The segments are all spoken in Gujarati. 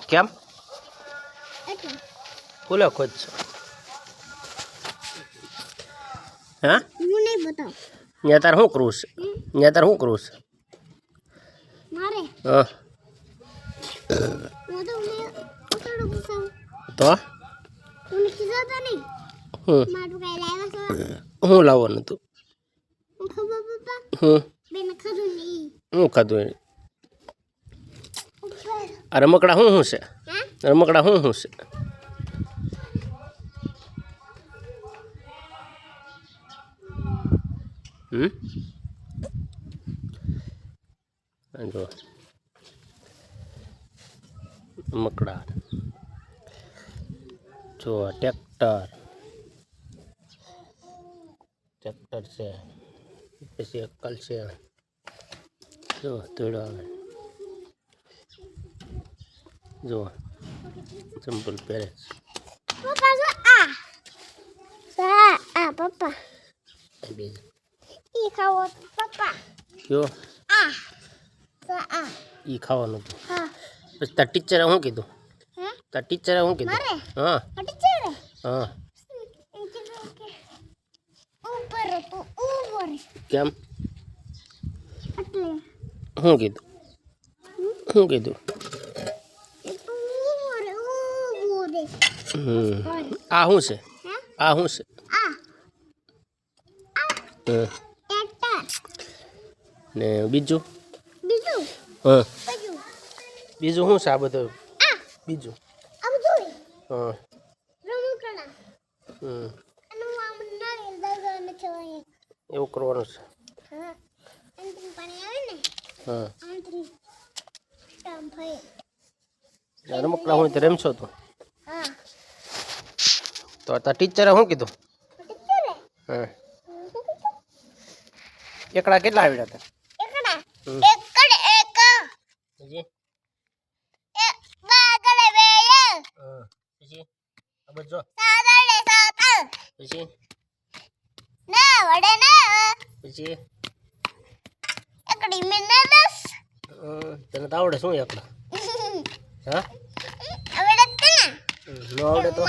કેમ એટલે ફૂલો ખોજ છો હા હું નહીં બતાવ ત્યાં તાર શું કરવું છે ત્યાં તાર શું કરવું છે મારે હા હું તો મને ઉતાડો પૂછાવ તો મને કીધા નહીં હું મારું કઈ લાવ્યા છો શું લાવવાનું તું હું ખબર પપ્પા હું બેન ખાધું નહીં શું ખાધું એને ઉપર આ રમકડા શું છે હા રમકડા શું છે જો રમકડા જો ટ્રેક્ટર છે પછી અક્કલ છે જો તોડો આવે જો ચંપલ પહેરે પપ્પા જો આ પપ્પા છે બીજું ઈ ખાવો પપ્પા જો આ ઈ ખાવાનું હતું હા પછી તાર ટીચરે શું કીધું હે તાર ટીચરે શું કીધું મારે હા હટી ચડે હા ઉપર તો ઉપર કેમ એટલે શું કીધું શું કીધું આ શું છે આ શું છે ને બીજું હા બીજું શું છે આ બધું બીજું હા એવું કરવાનું છે હા રમકડા હું તો રમશો તો તાર ટીચરે શું કીધું હા એકડા કેટલા આવડ્યા હતા પછી પછી આ બધું પછી પછી તને તો આવડે શું એકડા હા ન આવડે તો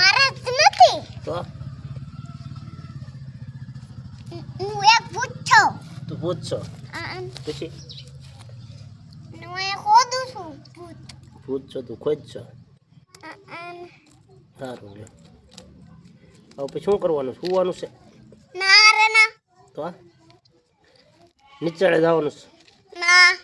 તું પૂછશો પછી પૂછશો તું ખોજશો સારું લે હવે પછી શું કરવાનું સુવાનું છે તો નીચે જવાનું છે